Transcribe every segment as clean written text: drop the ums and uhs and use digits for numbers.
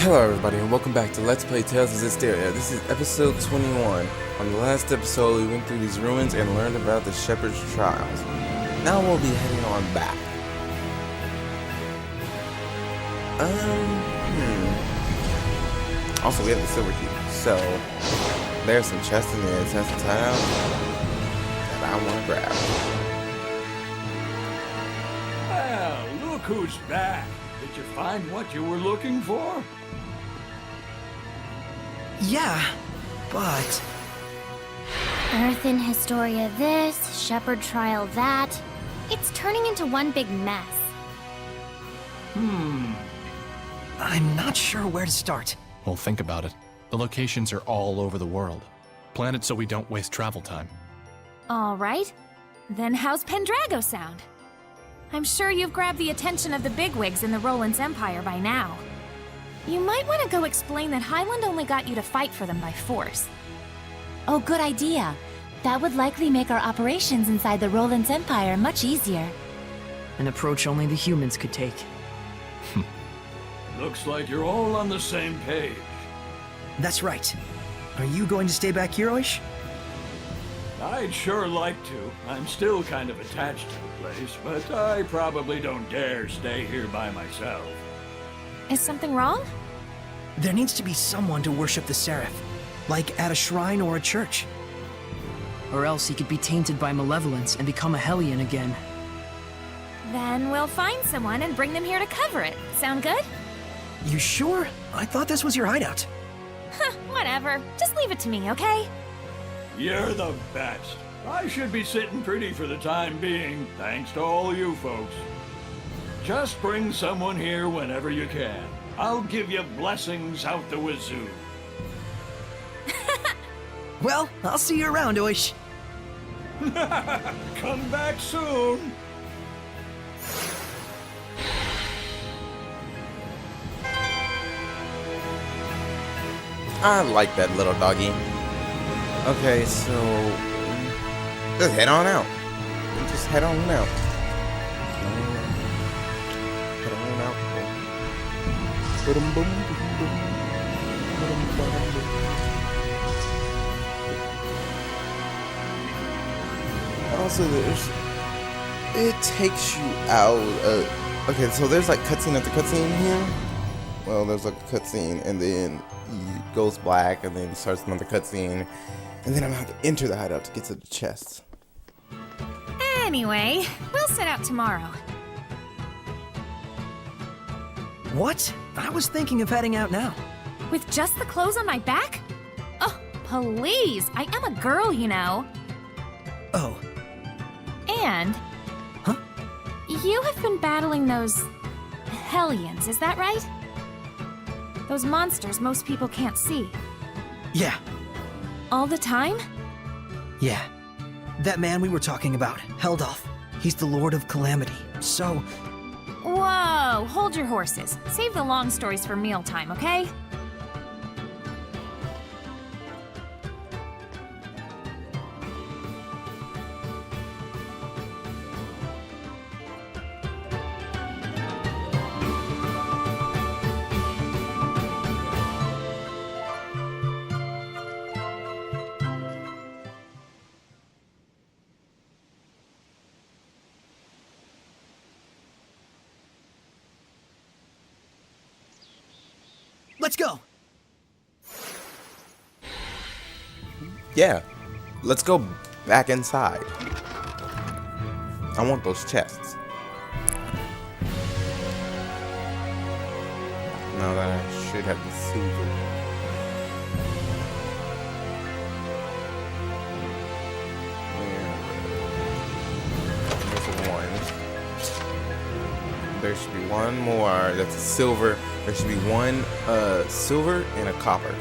Hello everybody and welcome back to Let's Play Tales of Zestiria. This is episode 21. On the last episode we went through these ruins and learned about the Shepherd's Trials. Now we'll be heading on back. Also we have the silver key. So there's some chests in the Artisans tile that I want to grab. Well, look who's back. Did you find what you were looking for? Yeah, but... Earth in Historia this, Shepherd Trial that. It's turning into one big mess. I'm not sure where to start. Well, think about it. The locations are all over the world. Plan it so we don't waste travel time. All right. Then how's Pendrago sound? I'm sure you've grabbed the attention of the bigwigs in the Roland's Empire by now. You might want to go explain that Highland only got you to fight for them by force. Oh, good idea. That would likely make our operations inside the Roland's Empire much easier. An approach only the humans could take. Looks like you're all on the same page. That's right. Are you going to stay back here, Oish? I'd sure like to. I'm still kind of attached to the place, but I probably don't dare stay here by myself. Is something wrong? There needs to be someone to worship the Seraph, like at a shrine or a church. Or else he could be tainted by malevolence and become a Hellion again. Then we'll find someone and bring them here to cover it. Sound good? You sure? I thought this was your hideout. Huh, whatever. Just leave it to me, okay? You're the best. I should be sitting pretty for the time being, thanks to all you folks. Just bring someone here whenever you can. I'll give you blessings out the wazoo. Well, I'll see you around, Oish. Come back soon. I like that little doggy. Okay, so just head on out. Just head on out. Head on out. Also, it takes you out. Okay, so there's like cutscene after cutscene here. Well, there's like a cutscene, and then it goes black, and then starts another cutscene, and then I'm gonna have to enter the hideout to get to the chests. Anyway, we'll set out tomorrow. What? I was thinking of heading out now. With just the clothes on my back? Oh, please! I am a girl, you know. Oh. And... Huh? You have been battling those... Hellions, is that right? Those monsters most people can't see. Yeah. All the time? Yeah. That man we were talking about, Heldolf. He's the Lord of Calamity. So... Whoa! Hold your horses. Save the long stories for mealtime, okay? Let's go! Yeah, let's go back inside. I want those chests. Now that I should have the silver. There's one. There should be one more. That's a silver. There should be one silver and a copper.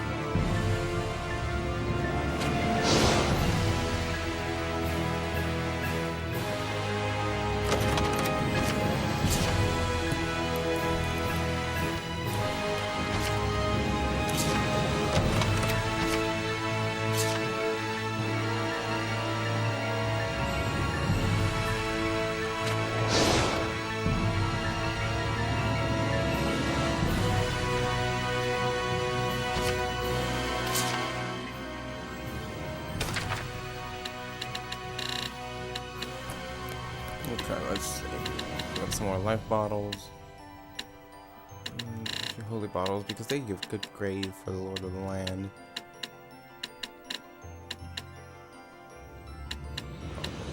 more life bottles. Holy bottles, because they give good grade for the Lord of the Land.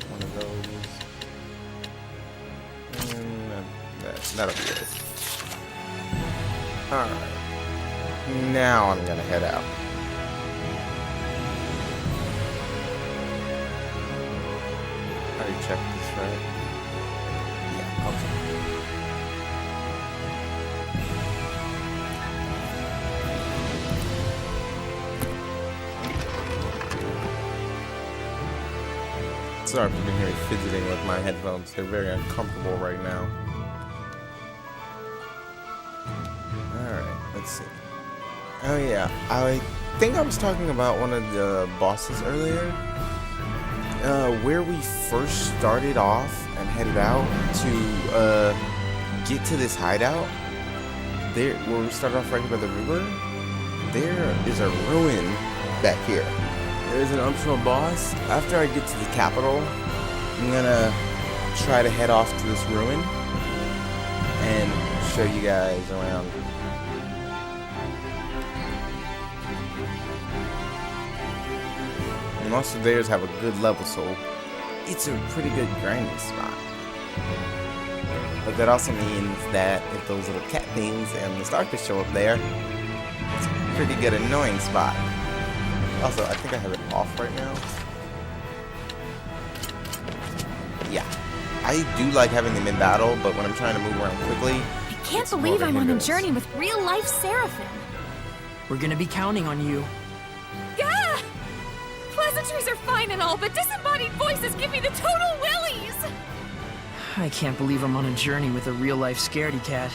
One of those. And that'll be it. Alright. Now I'm gonna head out. I already checked this, right? Yeah, okay. Sorry if you can hear me fidgeting with my headphones. They're very uncomfortable right now. Alright, let's see. Oh yeah, I think I was talking about one of the bosses earlier. Where we first started off and headed out to get to this hideout. There, where we started off right here by the river, there is a ruin back here. There's an optional boss. After I get to the capital, I'm gonna try to head off to this ruin and show you guys around. And most of theirs have a good level, so it's a pretty good grinding spot. But that also means that if those little cat things and the starfish show up there, it's a pretty good annoying spot. Also, I think I have it off right now. Yeah. I do like having them in battle, but when I'm trying to move around quickly, I can't believe I'm on a journey with real-life Seraphim. We're gonna be counting on you. Gah! Pleasantries are fine and all, but disembodied voices give me the total willies! I can't believe I'm on a journey with a real-life scaredy cat.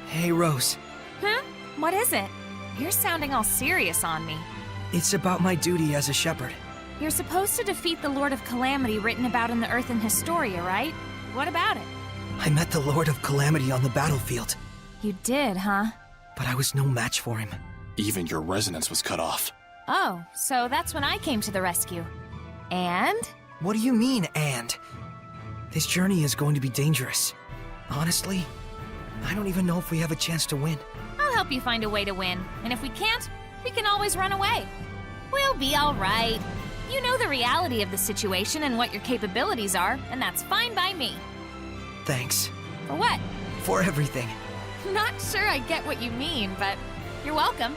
Hey, Rose. Huh? What is it? You're sounding all serious on me. It's about my duty as a shepherd. You're supposed to defeat the Lord of Calamity written about in the Earthen Historia, right? What about it? I met the Lord of Calamity on the battlefield, You did, huh? but I was no match for him. Even your resonance was cut off. Oh, so that's when I came to the rescue. And? What do you mean, and? This journey is going to be dangerous. Honestly, I don't even know if we have a chance to win. I'll help you find a way to win. And if we can't, we can always run away. We'll be all right. You know the reality of the situation and what your capabilities are, and that's fine by me. Thanks. For what? For everything. Not sure I get what you mean, but you're welcome.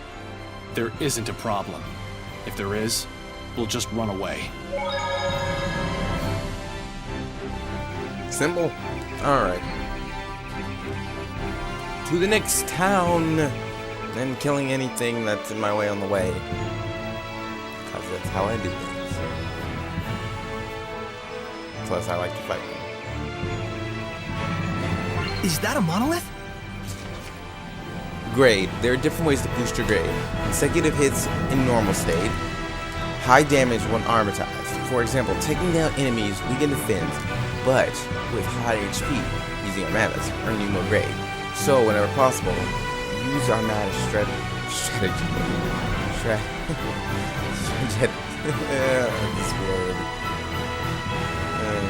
There isn't a problem. If there is, we'll just run away. simple. Alright. To the next town, and killing anything that's in my way on the way. Because that's how I do things. Plus, I like to fight them. Is that a monolith? Grade. There are different ways to boost your grade. Consecutive hits in normal state. High damage when armorized. For example, taking down enemies weaken defense, but with high HP, using Armadas, earn you more grade. So, whenever possible, use Armada strategy.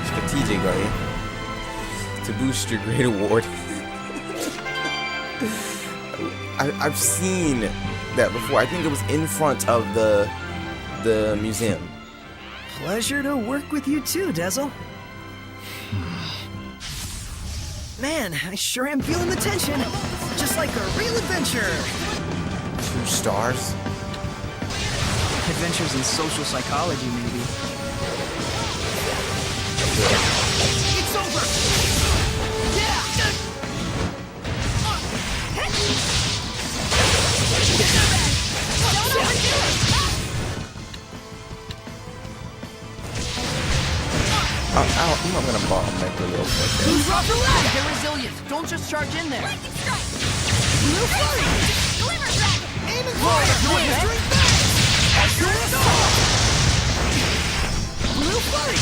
Strategically to boost your grade award. I've seen that before. I think it was in front of the museum. Pleasure to work with you too, Dezel. Man, I sure am feeling the tension. Just like a real adventure. 2 stars? Adventures in social psychology, maybe. It's over! Yeah! Don't overdo it! I'm gonna bomb that real quick. Drop the leg! Get resilient. Don't just charge in there. Lightning strike! Blue flurry! Glimmer dragon! Aim and fire! Blue flurry!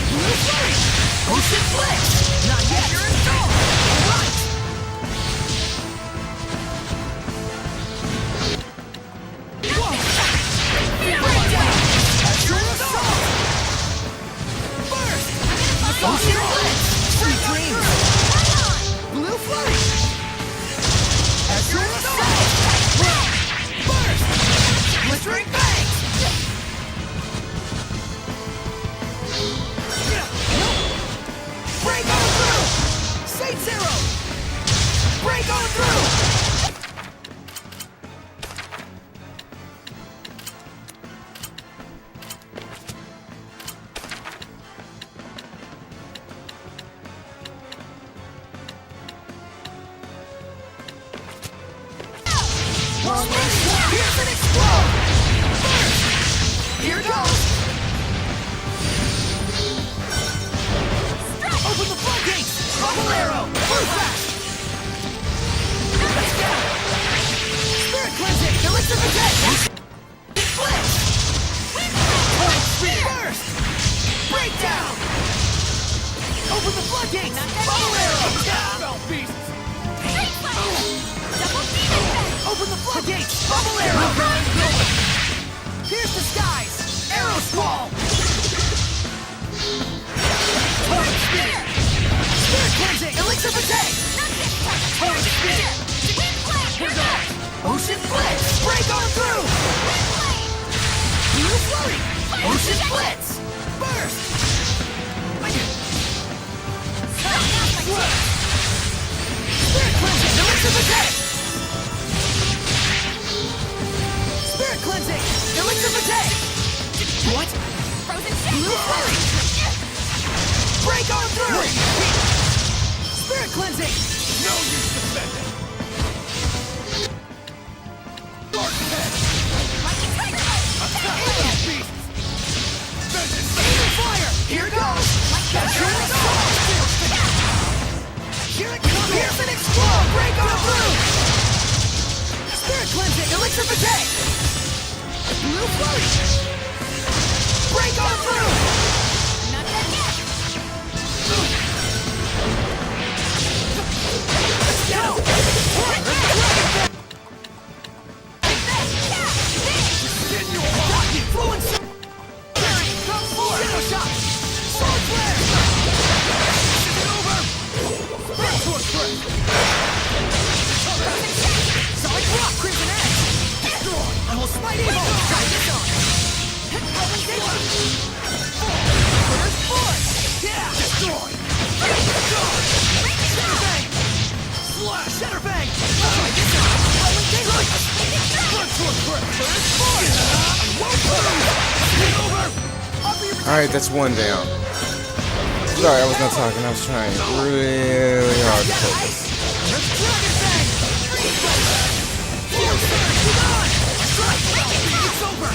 Blue flurry! Ocean flick! Not yet! You're installed! Alright! Whoa! Astral assault! Ocean Blitz! Sweet dreams! Blue Flurry! Azure Assault! Burst! Blistering Bangs! Break on through! Saint Zero! Break on through! Pierce and explode! First! Here goes! Open the floodgates! Bubble arrow! Blue flash! Let's go! Spirit cleansing! Elixir protect! Split! Point speed! Burst! Breakdown! Open the floodgates! Bubble arrow! Spell beasts! Open the floodgates! Bubble arrow! Pierce the skies! Arrow squall! Torrent spear! Spirit cleansing! Elixir protect! Torrent spear! Here goes! Ocean blitz! Break on through! Blue flurry! Ocean blitz! Burst! Spirit cleansing! Elixir protect! Spirit cleansing! Elixir protect! What? Frozen Blue flurry! Break on through! Spirit cleansing! No use defending. Dark head. Attack those beasts. Vengeance. Aim fire! Here goes! Here it goes! Here it comes! Pierce and explode! Break on through! Spirit cleansing! Elixir protect! Blue flurry! Break on through! Not done yet. Let's go! Fluent Shadow Shot! Sword Flare! Is it over? Sword Flare! Solid Rock! Crimson Edge! Destroy! I will smite evil! Try this on! First Force! Yeah! Destroy! Shatterbang! Slash! Shatterbang! Try this on! Sword Flare! First Force! Won't lose! It's over! Alright, that's one down. Sorry, I was not talking. I was trying really hard to focus. It's over!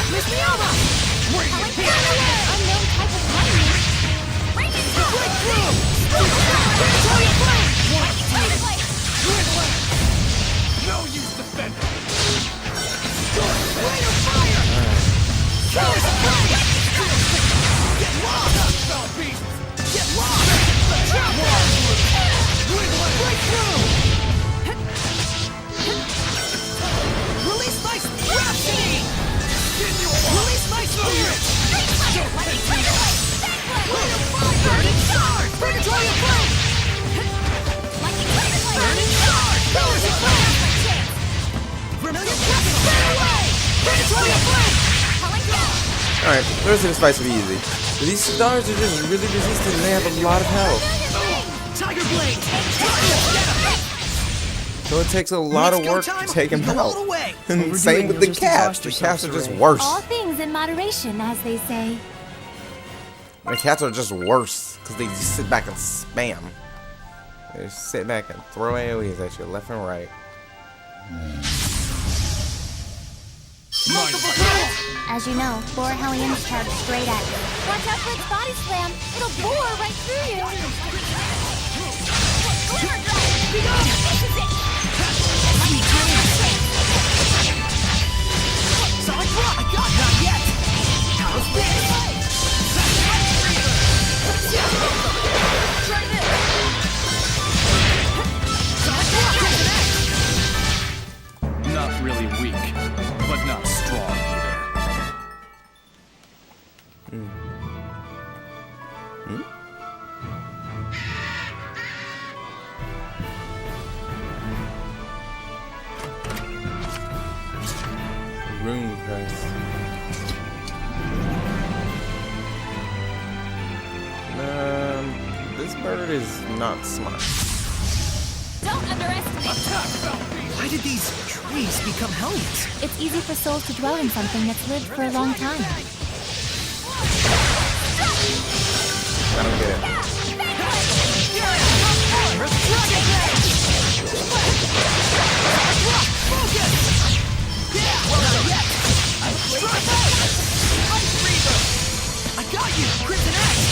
Miss Miama! Unknown type of lightning. Breakthrough! Predatory flame! No use defending. Rain of fire! Killer flame! Get lost! Spell beasts. Get lost! Trap wall! Breakthrough! Release my Rhapsody! Release my spirit! Rain of fire! Burning Shard! Predatory flame! Burning Shard! Pillars of flame! Vermilion Capital! Burn away! Predatory flame! Alright, the rest of this fight's will be easy. But these stars are just really resistant and they have a lot of health. Tiger Blade! So it takes a lot of work to take him out. Away. And same with the cats. The cats are just worse. All things in moderation, as they say. The cats are just worse because they just sit back and spam. They just sit back and throw AoEs at you left and right. As you know, four Hellions charge straight at you. Watch out for its body slam. It'll bore right through you. Solid Rock! I got not yet! How's this? Room press. This bird is not smart. Don't underestimate. Why did these trees become hellions? It's easy for souls to dwell in something that's lived for a long time. I don't get it. I got you, Crimson Axe!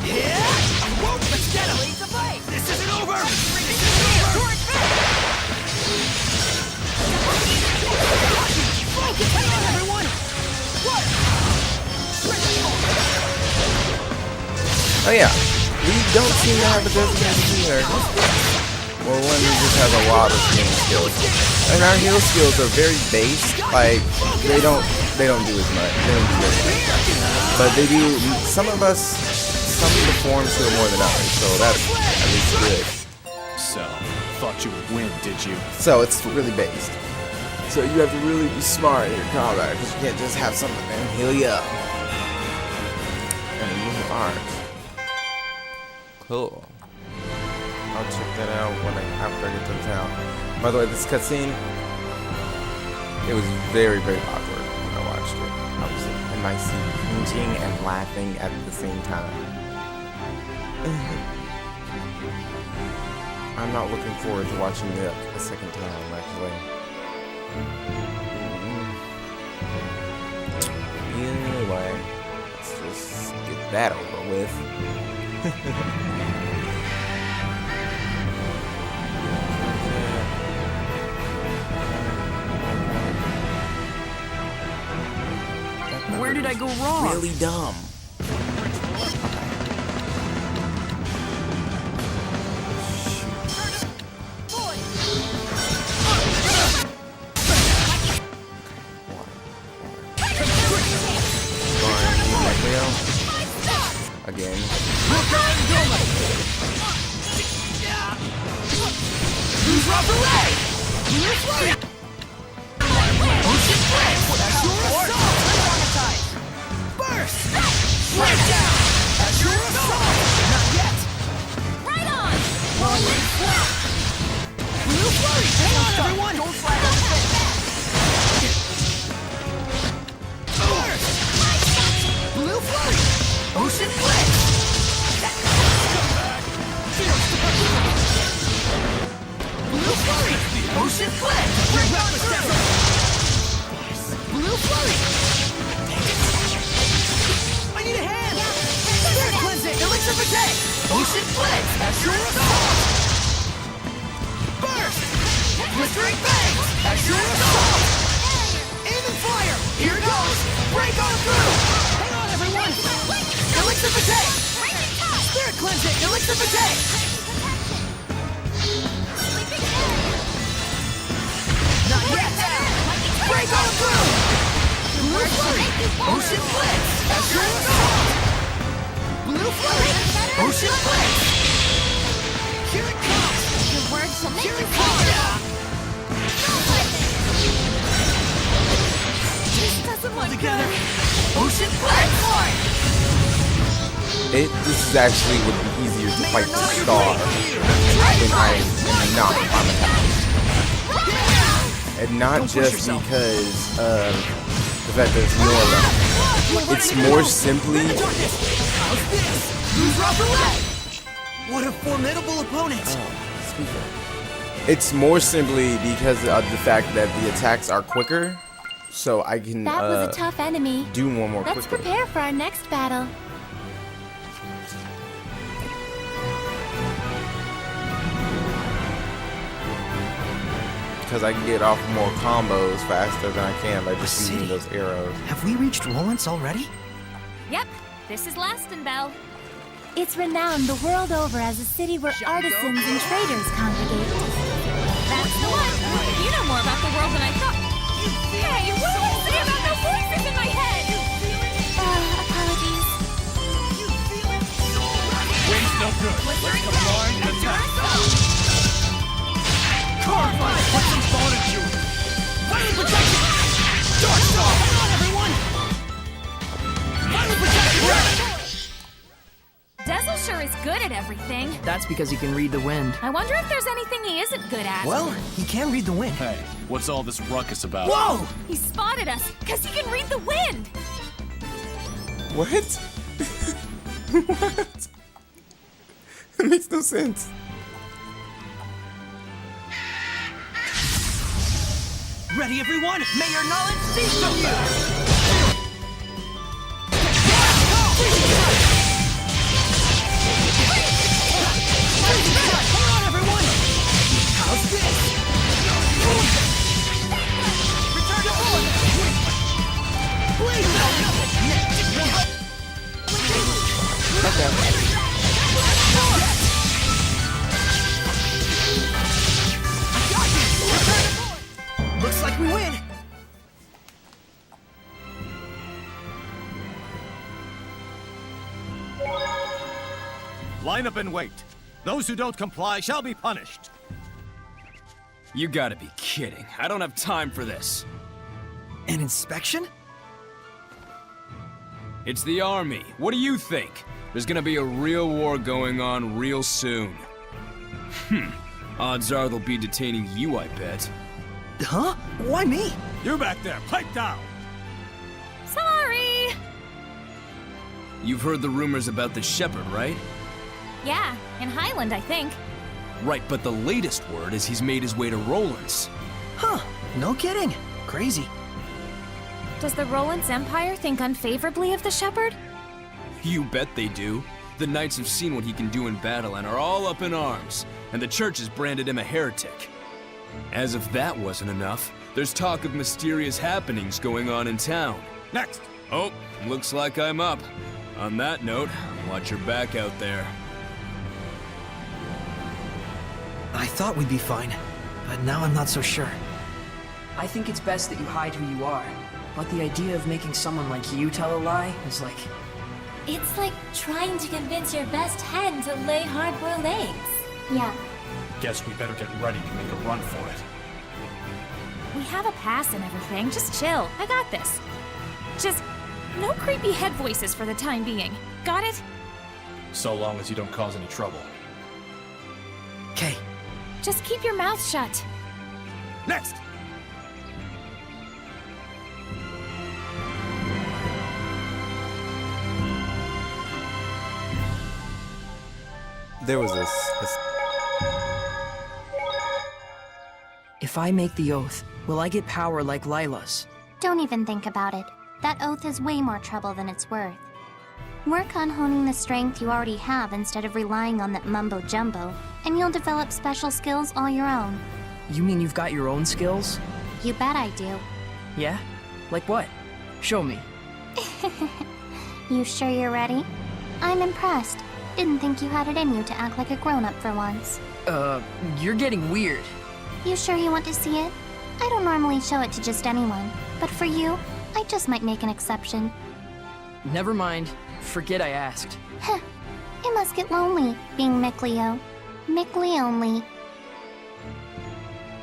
Yeah! I won't let's get him! This isn't over! This isn't over! Focus! Hang on, everyone! What? Oh yeah, we don't seem to have a designated healer. Well, one just has a lot of healing skills, and our heal skills are very base. Like they don't do as much. They don't do anything, but they do. Some of us, some of the forms heal more than others, so that's at least good. So, thought you would win, did you? So it's really based. So you have to really be smart in your combat because you can't just have something and heal you up. And you aren't. Cool. I'll check that out after I get to town. By the way, this cutscene, it was very, very awkward when I watched it. I was in my seat cringing and laughing at the same time. I'm not looking forward to watching it a second time, actually. Anyway, let's just get that over with. Where did I go wrong? Really dumb. Again. Who's off the way? Ocean Blitz! Burst! Right down! Azure Assault! Not yet! Right on! Rolling Flap! Blue Flurry! Hang on, everyone! Don't fly off the Burst! Blue Flurry! Ocean Blitz! Blue Flurry! Ocean Blitz! Bring back the Stepper! Blue Flurry! I need a hand! Spirit Cleansing! Elixir for Day! Ocean Blitz! Azure Assault! Burst! Blistering Bangs! Azure Assault! Aim and fire! Here goes! Break on through! Hang on, everyone! Elixir for Day! Spirit Cleansing! Elixir for Day! Not yet! Break on through! Blue Flurry! Ocean Blitz! Azure Assault! Blue Flurry! Ocean Blitz! Here it comes! Your words shall make Here you it comes! This doesn't look Together! good. Ocean Blitz! This is actually would be easier to fight the star than I am not traumatized. And not just because of the fact that it's Norma. It's more simply... What a formidable opponent! It's more simply because of the fact that the attacks are quicker, so I can That was a tough enemy. do one more Let's quickly. prepare for our next battle. Because I can get off more combos faster than I can by just City. using those arrows. Have we reached Rollins already? Yep, this is Lastonbell. It's renowned the world over as a city where artisans and traders congregate. That's the one. You know more about the world than I thought. Hey, what did I say about the good at everything. That's because he can read the wind. I wonder if there's anything he isn't good at. Well, he can read the wind. Hey, what's all this ruckus about? Whoa! He spotted us because he can read the wind. What? What? It makes no sense. Ready, everyone? May your knowledge cease from you! Hold on, everyone! How's this? Return to bullet! Please! Okay. Looks like we win! Line up and wait. Those who don't comply shall be punished. You gotta be kidding. I don't have time for this. An inspection? It's the army. What do you think? There's gonna be a real war going on real soon. Odds are they'll be detaining you, I bet. Huh? Why me? You back there, pipe down! Sorry. You've heard the rumors about the shepherd, right? Yeah, in Highland, I think. Right, but the latest word is he's made his way to Roland's. Huh, no kidding. Crazy. Does the Roland's Empire think unfavorably of the shepherd? You bet they do. The knights have seen what he can do in battle and are all up in arms, and the church has branded him a heretic. As if that wasn't enough, there's talk of mysterious happenings going on in town. Next! Oh, looks like I'm up. On that note, watch your back out there. I thought we'd be fine, but now I'm not so sure. I think it's best that you hide who you are. But the idea of making someone like you tell a lie is like... It's like trying to convince your best hen to lay hard-boiled eggs. Yeah. Guess we better get ready to make a run for it. We have a pass and everything. Just chill. I got this. Just no creepy head voices for the time being. Got it? So long as you don't cause any trouble. Okay. Just keep your mouth shut. Next! There was this. If I make the oath, will I get power like Lila's? Don't even think about it. That oath is way more trouble than it's worth. Work on honing the strength you already have instead of relying on that mumbo-jumbo, and you'll develop special skills all your own. You mean you've got your own skills? You bet I do. Yeah? Like what? Show me. You sure you're ready? I'm impressed. Didn't think you had it in you to act like a grown-up for once. You're getting weird. You sure you want to see it? I don't normally show it to just anyone, but for you, I just might make an exception. Never mind. Forget I asked. Heh. It must get lonely, being Mickleo. Mickley only.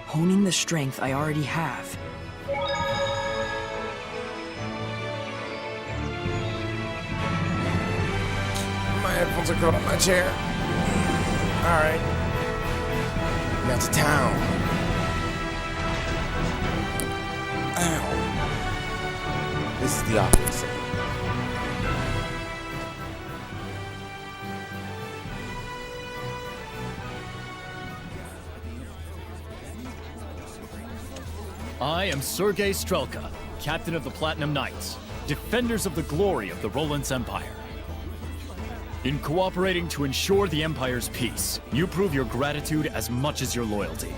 Honing the strength I already have. My headphones are caught on my chair. Alright. Now to town. Ow. This is the opposite. I am Sergei Strelka, captain of the Platinum Knights, defenders of the glory of the Roland's Empire. In cooperating to ensure the Empire's peace, you prove your gratitude as much as your loyalty.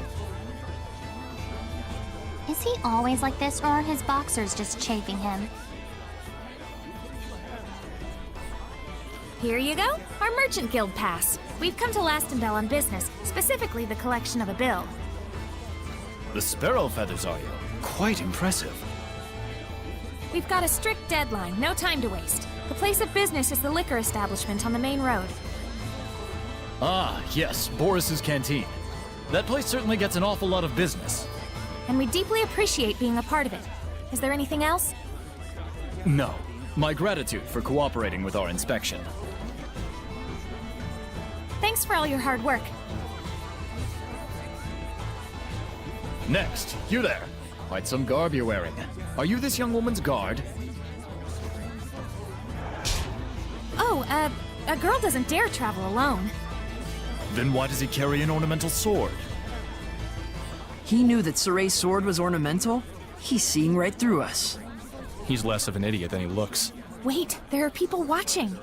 Is he always like this, or are his boxers just chafing him? Here you go, our Merchant Guild pass. We've come to Lastonbell on business, specifically the collection of a bill. The sparrow feathers, are you? Quite impressive. We've got a strict deadline, no time to waste. The place of business is the liquor establishment on the main road. Ah, yes, Boris's Canteen. That place certainly gets an awful lot of business. And we deeply appreciate being a part of it. Is there anything else? No. My gratitude for cooperating with our inspection. Thanks for all your hard work. Next, you there. Quite some garb you're wearing. Are you this young woman's guard? Oh, a girl doesn't dare travel alone. Then why does he carry an ornamental sword? He knew that Soray's sword was ornamental? He's seeing right through us. He's less of an idiot than he looks. Wait, there are people watching.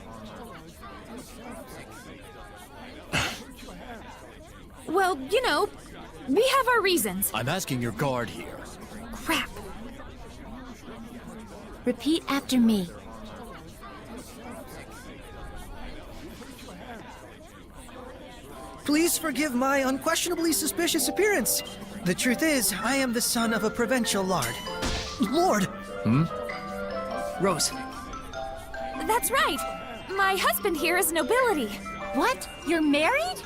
Well, you know, we have our reasons. I'm asking your guard here. Crap. Repeat after me. Please forgive my unquestionably suspicious appearance. The truth is, I am the son of a provincial lord. Lord! Rose, That's right. My husband here is nobility. What? You're married?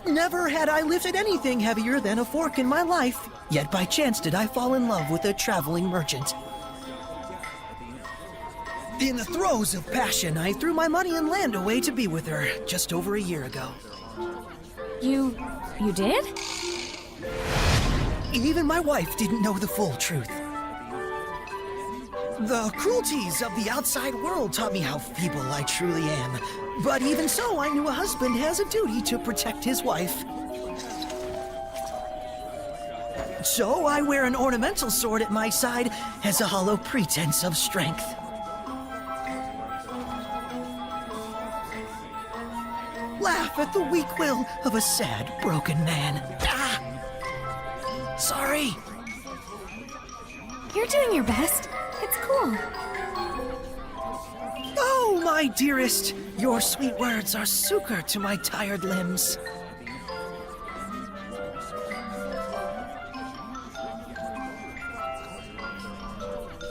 Never had I lifted anything heavier than a fork in my life, yet by chance did I fall in love with a traveling merchant. In the throes of passion, I threw my money and land away to be with her just over a year ago. You did? Even my wife didn't know the full truth. The cruelties of the outside world taught me how feeble I truly am. But even so, I knew a husband has a duty to protect his wife. So I wear an ornamental sword at my side as a hollow pretense of strength. Laugh at the weak will of a sad, broken man. Ah! Sorry. You're doing your best. It's cool. Oh, my dearest, your sweet words are succor to my tired limbs.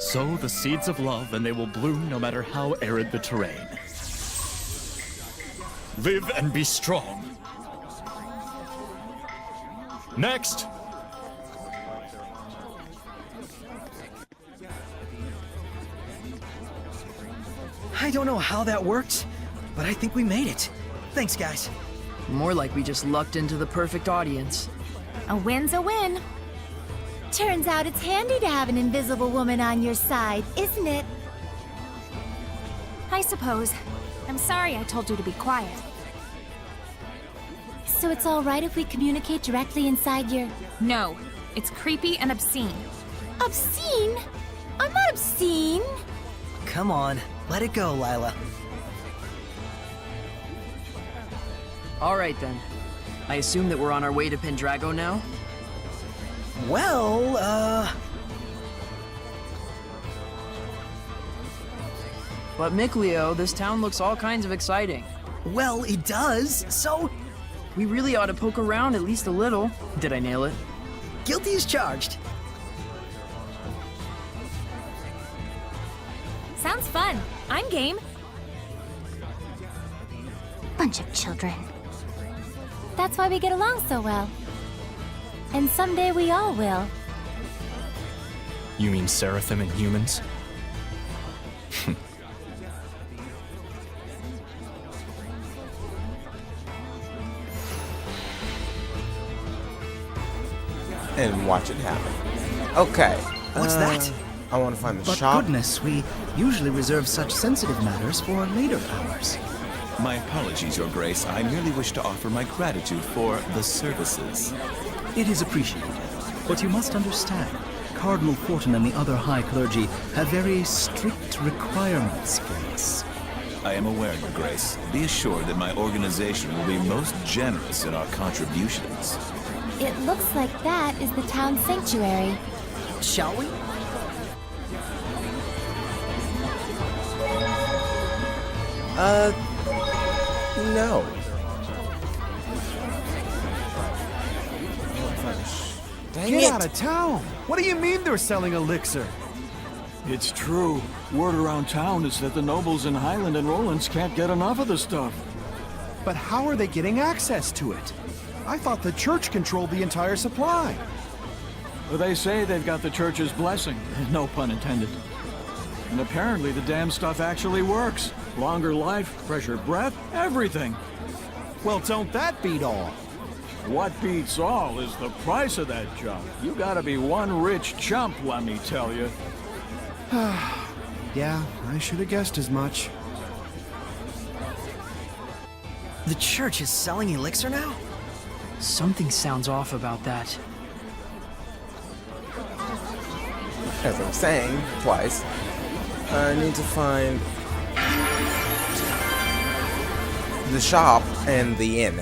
Sow the seeds of love and they will bloom no matter how arid the terrain. Live and be strong. Next! I don't know how that worked, but I think we made it. Thanks, guys. more like we just lucked into the perfect audience. A win's a win. Turns out it's handy to have an invisible woman on your side, isn't it? I suppose. I'm sorry I told you to be quiet. So it's all right if we communicate directly inside your... No, it's creepy and obscene. Obscene? I'm not obscene. Come on, let it go, Lila. Alright then. I assume that we're on our way to Pendrago now? Well, But Mickleo, this town looks all kinds of exciting. well, it does, so We really ought to poke around at least a little. Did I nail it? guilty as charged. Sounds fun. I'm game. Bunch of children. That's why we get along so well. And someday we all will. You mean Seraphim and humans? And watch it happen. Okay. What's that? I want to find the But shop. goodness, we usually reserve such sensitive matters for later hours. My apologies, Your Grace. I merely wish to offer my gratitude for the services. It is appreciated. But you must understand, Cardinal Fortin and the other high clergy have very strict requirements for us. I am aware, Your Grace. Be assured that my organization will be most generous in our contributions. It looks like that is the town sanctuary. Shall we? No. Dang Get it. out of town! What do you mean they're selling elixir? It's true. Word around town is that the nobles in Highland and Rollins can't get enough of the stuff. But how are they getting access to it? I thought the church controlled the entire supply. Well, they say they've got the church's blessing, no pun intended. And apparently the damn stuff actually works. Longer life, fresher breath, everything. Well, don't that beat all? What beats all is the price of that junk. You gotta be one rich chump, let me tell you. Yeah, I should have guessed as much. The church is selling elixir now? Something sounds off about that. As I'm saying twice, I need to find the shop and the inn.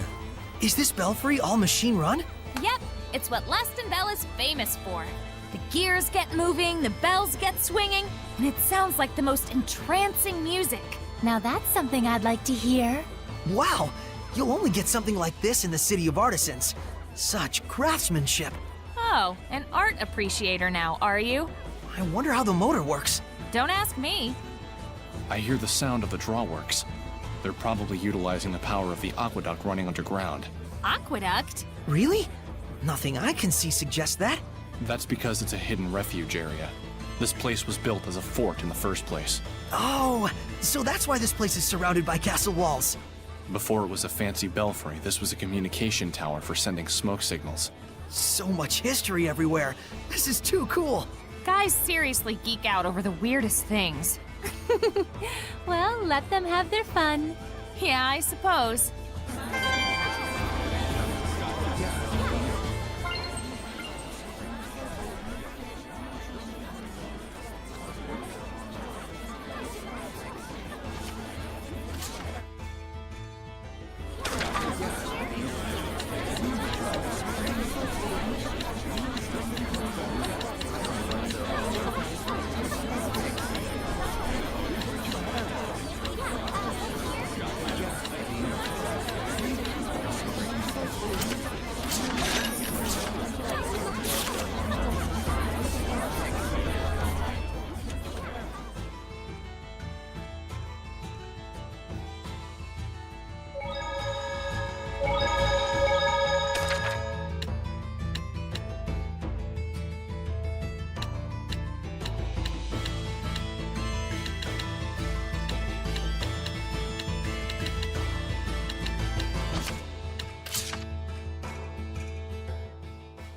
Is this belfry all machine run? Yep, it's what Lastonbell is famous for. The gears get moving, the bells get swinging, and it sounds like the most entrancing music. Now that's something I'd like to hear. Wow! You'll only get something like this in the city of Artisans. Such craftsmanship. Oh, an art appreciator now, are you? I wonder how the motor works. Don't ask me. I hear the sound of the drawworks. They're probably utilizing the power of the aqueduct running underground. Aqueduct? Really? Nothing I can see suggests that. That's because it's a hidden refuge area. This place was built as a fort in the first place. Oh, so that's why this place is surrounded by castle walls. Before it was a fancy belfry, this was a communication tower for sending smoke signals. So much history everywhere. This is too cool. Guys seriously geek out over the weirdest things. Well, let them have their fun. Yeah, I suppose.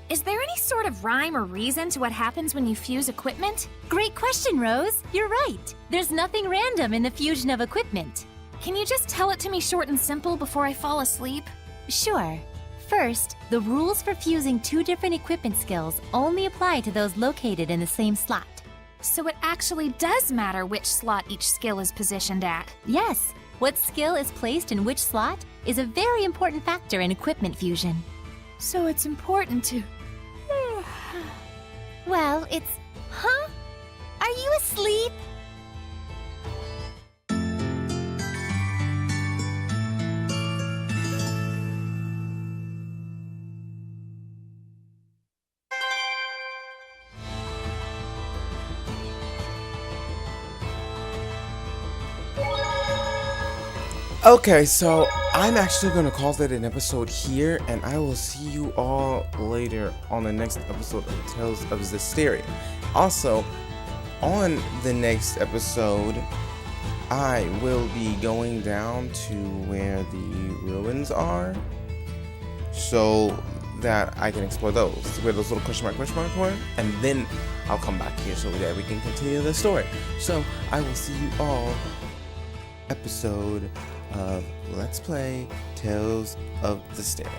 Is there any sort of rhyme or reason to what happens when you fuse equipment? Great question, Rose. You're right. There's nothing random in the fusion of equipment. Can you just tell it to me short and simple before I fall asleep? Sure. First, the rules for fusing two different equipment skills only apply to those located in the same slot. So it actually does matter which slot each skill is positioned at. Yes, what skill is placed in which slot is a very important factor in equipment fusion. So it's important to... Well, it's... Huh? Are you asleep? Okay, so I'm actually going to call that an episode here, and I will see you all later on the next episode of Tales of Zestiria. Also, on the next episode, I will be going down to where the ruins are, so that I can explore those, where those little question mark were, and then I'll come back here so that we can continue the story. So, I will see you all episode of Let's Play Tales of Zestiria.